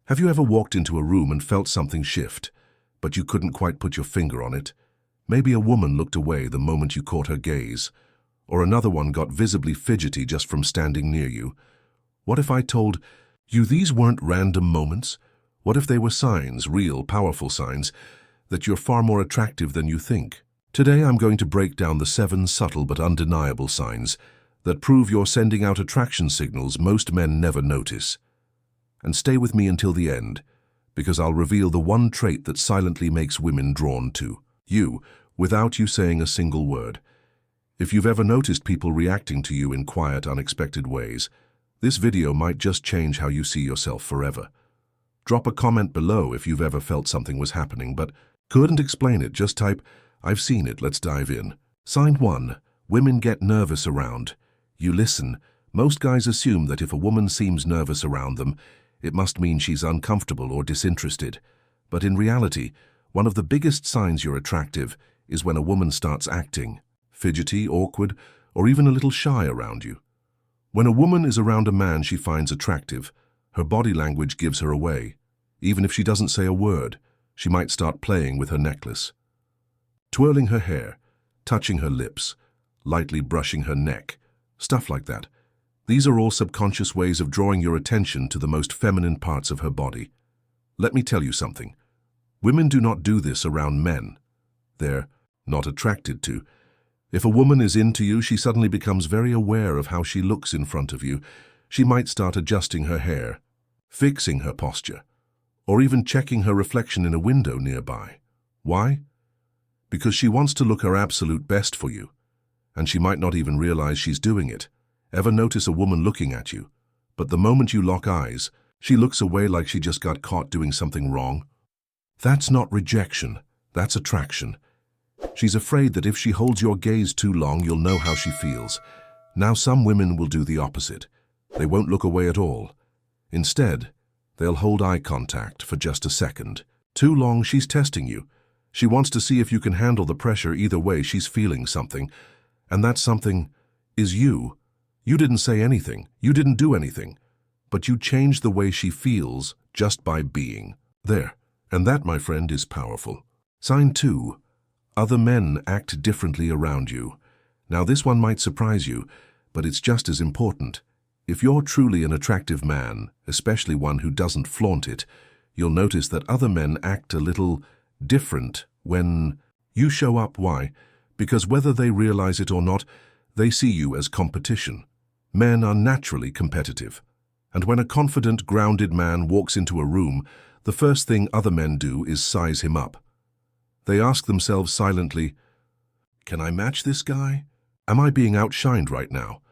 Have you ever walked into a room and felt something shift, but you couldn't quite put your finger on it? Maybe a woman looked away the moment you caught her gaze, or another one got visibly fidgety just from standing near you. What if I told you these weren't random moments? What if they were signs, real, powerful signs, that you're far more attractive than you think? Today I'm going to break down the 7 subtle but undeniable signs that prove you're sending out attraction signals most men never notice. And stay with me until the end, because I'll reveal the one trait that silently makes women drawn to you, without you saying a single word. If you've ever noticed people reacting to you in quiet, unexpected ways, this video might just change how you see yourself forever. Drop a comment below if you've ever felt something was happening, but couldn't explain it. Just type, "I've seen it." Let's dive in. Sign 1. Women get nervous around you. Listen, most guys assume that if a woman seems nervous around them, it must mean she's uncomfortable or disinterested. But in reality, one of the biggest signs you're attractive is when a woman starts acting fidgety, awkward, or even a little shy around you. When a woman is around a man she finds attractive, her body language gives her away. Even if she doesn't say a word, she might start playing with her necklace, twirling her hair, touching her lips, lightly brushing her neck, stuff like that. These are all subconscious ways of drawing your attention to the most feminine parts of her body. Let me tell you something. Women do not do this around men. They're not attracted to. If a woman is into you, she suddenly becomes very aware of how she looks in front of you. She might start adjusting her hair, fixing her posture, or even checking her reflection in a window nearby. Why? Because she wants to look her absolute best for you, and she might not even realize she's doing it. Ever notice a woman looking at you, but the moment you lock eyes, she looks away like she just got caught doing something wrong? That's not rejection, that's attraction. She's afraid that if she holds your gaze too long, you'll know how she feels. Now some women will do the opposite. They won't look away at all. Instead, they'll hold eye contact for just a second. Too long, she's testing you. She wants to see if you can handle the pressure. Either way, she's feeling something. And that something is you. You didn't say anything. You didn't do anything. But you changed the way she feels just by being there. And that, my friend, is powerful. Sign 2. Other men act differently around you. Now this one might surprise you, but it's just as important. If you're truly an attractive man, especially one who doesn't flaunt it, you'll notice that other men act a little different when you show up. Why? Because whether they realize it or not, they see you as competition. Men are naturally competitive. And when a confident, grounded man walks into a room, the first thing other men do is size him up. They ask themselves silently, "Can I match this guy? Am I being outshined right now?"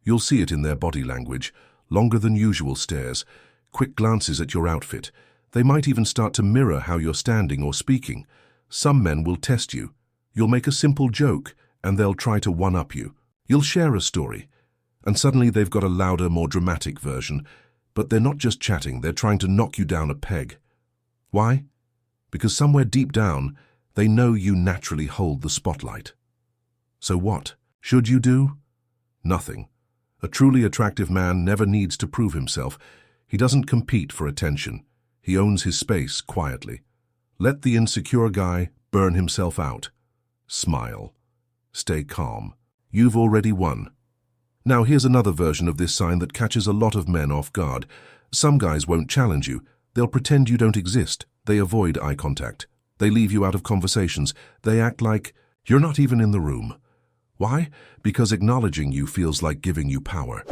You'll see it in their body language, longer than usual stares, quick glances at your outfit. They might even start to mirror how you're standing or speaking. Some men will test you. You'll make a simple joke, and they'll try to one-up you. You'll share a story, and suddenly they've got a louder, more dramatic version. But they're not just chatting, they're trying to knock you down a peg. Why? Because somewhere deep down, they know you naturally hold the spotlight. So what should you do? Nothing. A truly attractive man never needs to prove himself. He doesn't compete for attention. He owns his space quietly. Let the insecure guy burn himself out. Smile. Stay calm. You've already won. Now here's another version of this sign that catches a lot of men off guard. Some guys won't challenge you. They'll pretend you don't exist. They avoid eye contact. They leave you out of conversations. They act like you're not even in the room. Why? Because acknowledging you feels like giving you power,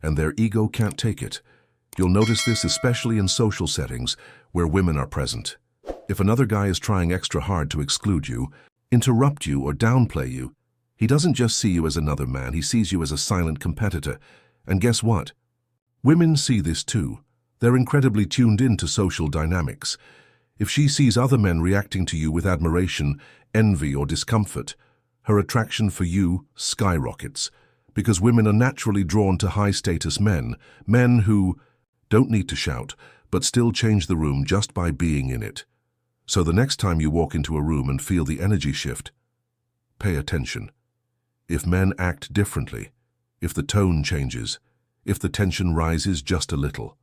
and their ego can't take it. You'll notice this especially in social settings where women are present. If another guy is trying extra hard to exclude you, interrupt you, or downplay you, he doesn't just see you as another man, he sees you as a silent competitor. And guess what? Women see this too. They're incredibly tuned in to social dynamics. If she sees other men reacting to you with admiration, envy, or discomfort, her attraction for you skyrockets, because women are naturally drawn to high-status men, men who don't need to shout, but still change the room just by being in it. So the next time you walk into a room and feel the energy shift, pay attention. If men act differently, if the tone changes, if the tension rises just a little,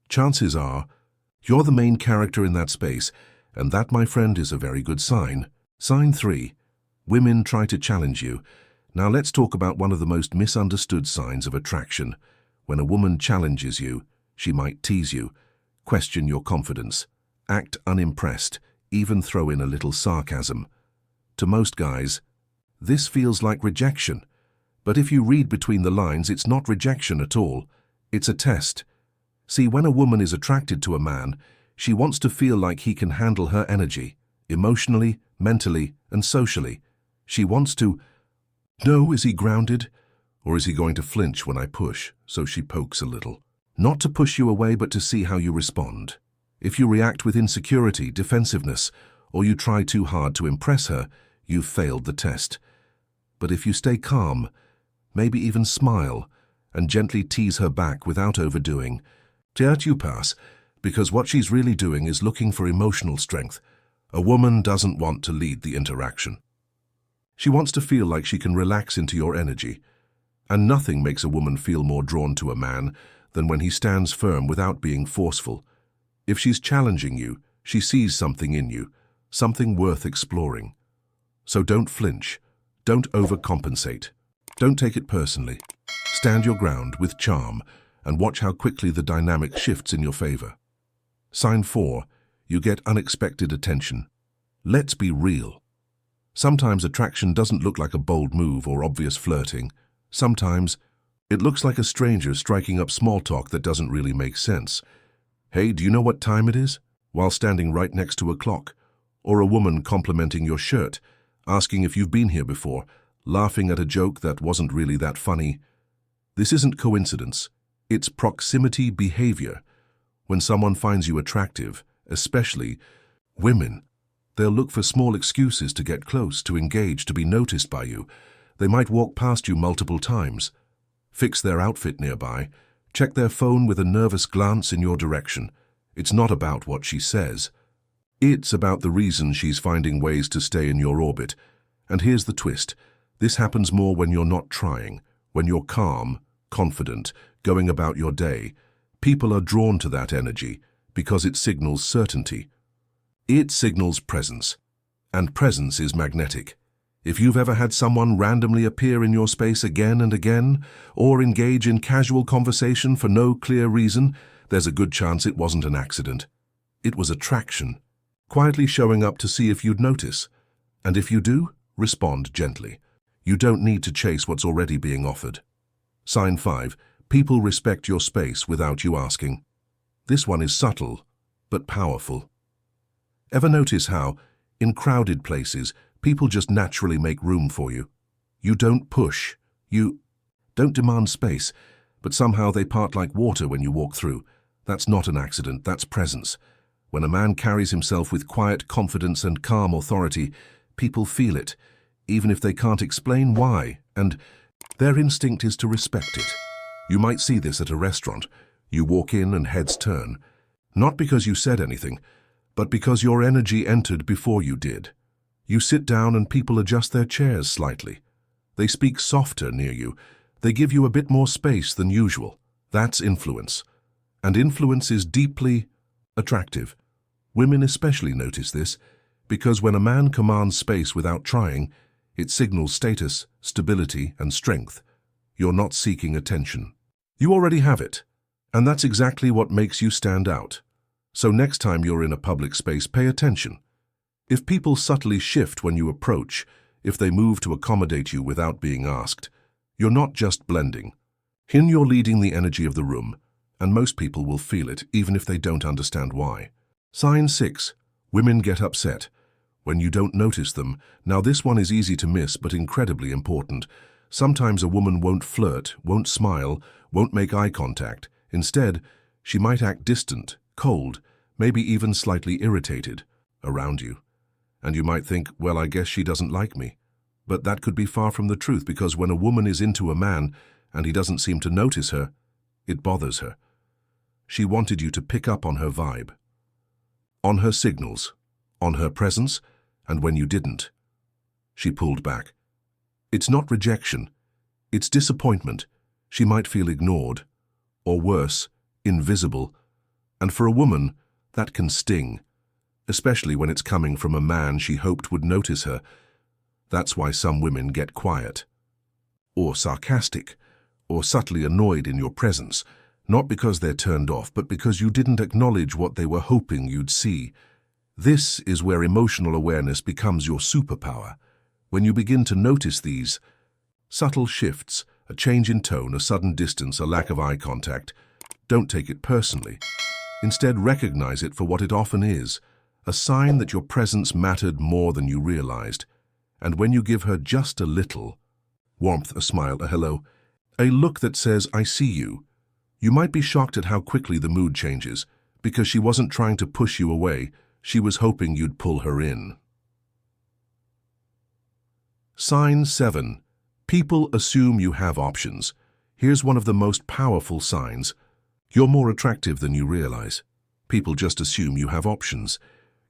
chances are You're the main character in that space, and that, my friend, is a very good sign. Sign 3. Women try to challenge you. Now let's talk about one of the most misunderstood signs of attraction. When a woman challenges you, she might tease you, question your confidence, act unimpressed, even throw in a little sarcasm. To most guys, this feels like rejection. But if you read between the lines, it's not rejection at all. It's a test. See, when a woman is attracted to a man, she wants to feel like he can handle her energy, emotionally, mentally, and socially. She wants to know, is he grounded? Or is he going to flinch when I push? So she pokes a little. Not to push you away, but to see how you respond. If you react with insecurity, defensiveness, or you try too hard to impress her, you've failed the test. But if you stay calm, maybe even smile, and gently tease her back without overdoing, you pass, because what she's really doing is looking for emotional strength. A woman doesn't want to lead the interaction. She wants to feel like she can relax into your energy. And nothing makes a woman feel more drawn to a man than when he stands firm without being forceful. If she's challenging you, she sees something in you, something worth exploring. So don't flinch. Don't overcompensate. Don't take it personally. Stand your ground with charm and watch how quickly the dynamic shifts in your favor. Sign 4. You get unexpected attention. Let's be real. Sometimes attraction doesn't look like a bold move or obvious flirting. Sometimes it looks like a stranger striking up small talk that doesn't really make sense. Hey, do you know what time it is? While standing right next to a clock. Or a woman complimenting your shirt, asking if you've been here before, laughing at a joke that wasn't really that funny. This isn't coincidence. It's proximity behavior. When someone finds you attractive, especially women, they'll look for small excuses to get close, to engage, to be noticed by you. They might walk past you multiple times, fix their outfit nearby, check their phone with a nervous glance in your direction. It's not about what she says. It's about the reason she's finding ways to stay in your orbit. And here's the twist. This happens more when you're not trying, when you're calm, confident, going about your day. People are drawn to that energy because it signals certainty. It signals presence. And presence is magnetic. If you've ever had someone randomly appear in your space again and again, or engage in casual conversation for no clear reason, there's a good chance it wasn't an accident. It was attraction, quietly showing up to see if you'd notice. And if you do, respond gently. You don't need to chase what's already being offered. Sign 5. People respect your space without you asking. This one is subtle, but powerful. Ever notice how, in crowded places, people just naturally make room for you? You don't push. You don't demand space, but somehow they part like water when you walk through. That's not an accident, that's presence. When a man carries himself with quiet confidence and calm authority, people feel it, even if they can't explain why, and their instinct is to respect it. You might see this at a restaurant. You walk in and heads turn, not because you said anything, but because your energy entered before you did. You sit down and people adjust their chairs slightly. They speak softer near you. They give you a bit more space than usual. That's influence. And influence is deeply attractive. Women especially notice this, because when a man commands space without trying, it signals status, stability, and strength. You're not seeking attention. You already have it. And that's exactly what makes you stand out. So next time you're in a public space, pay attention. If people subtly shift when you approach, if they move to accommodate you without being asked, you're not just blending. You're leading the energy of the room, and most people will feel it, even if they don't understand why. Sign 6. Women get upset when you don't notice them. Now this one is easy to miss, but incredibly important. Sometimes a woman won't flirt, won't smile, won't make eye contact. Instead, she might act distant, cold, maybe even slightly irritated around you. And you might think, well, I guess she doesn't like me. But that could be far from the truth, because when a woman is into a man and he doesn't seem to notice her, it bothers her. She wanted you to pick up on her vibe, on her signals, on her presence, and when you didn't, she pulled back. It's not rejection, it's disappointment. She might feel ignored, or worse, invisible. And for a woman, That can sting, especially when it's coming from a man she hoped would notice her. That's why some women get quiet, or sarcastic, or subtly annoyed in your presence, not because they're turned off, but because you didn't acknowledge what they were hoping you'd see. This is where emotional awareness becomes your superpower. When you begin to notice these subtle shifts, a change in tone, a sudden distance, a lack of eye contact, don't take it personally. Instead, recognize it for what it often is, a sign that your presence mattered more than you realized. And when you give her just a little warmth, a smile, a hello, a look that says, "I see you," you might be shocked at how quickly the mood changes, because she wasn't trying to push you away, she was hoping you'd pull her in. Sign 7. People assume you have options. Here's one of the most powerful signs. You're more attractive than you realize. People just assume you have options.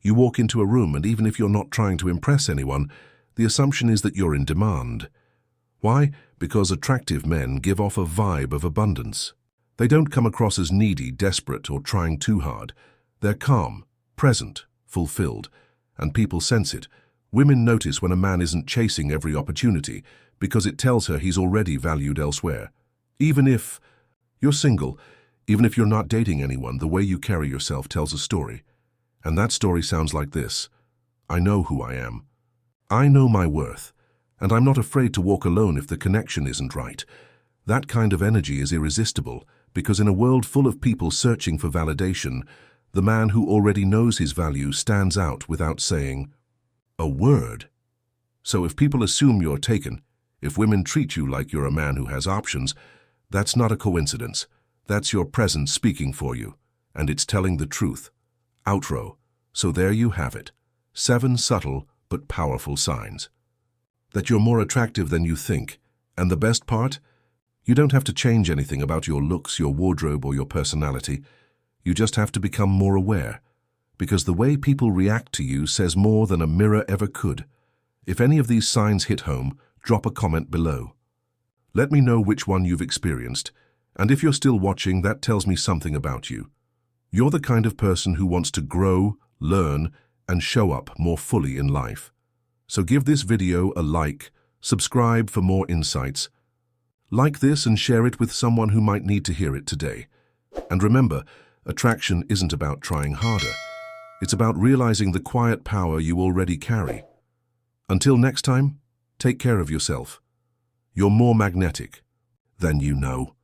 You walk into a room, and even if you're not trying to impress anyone, the assumption is that you're in demand. Why? Because attractive men give off a vibe of abundance. They don't come across as needy, desperate, or trying too hard. They're calm, present, fulfilled, and people sense it. Women notice when a man isn't chasing every opportunity because it tells her he's already valued elsewhere. Even if you're single, even if you're not dating anyone, the way you carry yourself tells a story. And that story sounds like this: I know who I am. I know my worth. And I'm not afraid to walk alone if the connection isn't right. That kind of energy is irresistible, because in a world full of people searching for validation, the man who already knows his value stands out without saying a word. So if people assume you're taken, if women treat you like you're a man who has options, that's not a coincidence. That's your presence speaking for you, and it's telling the truth. Outro. So there you have it. 7 subtle but powerful signs that you're more attractive than you think. And the best part? You don't have to change anything about your looks, your wardrobe, or your personality. You just have to become more aware, because the way people react to you says more than a mirror ever could. If any of these signs hit home, drop a comment below. Let me know which one you've experienced, and if you're still watching, that tells me something about you. You're the kind of person who wants to grow, learn, and show up more fully in life. So give this video a like, subscribe for more insights. Like this and share it with someone who might need to hear it today. And remember, attraction isn't about trying harder. It's about realizing the quiet power you already carry. Until next time, take care of yourself. You're more magnetic than you know.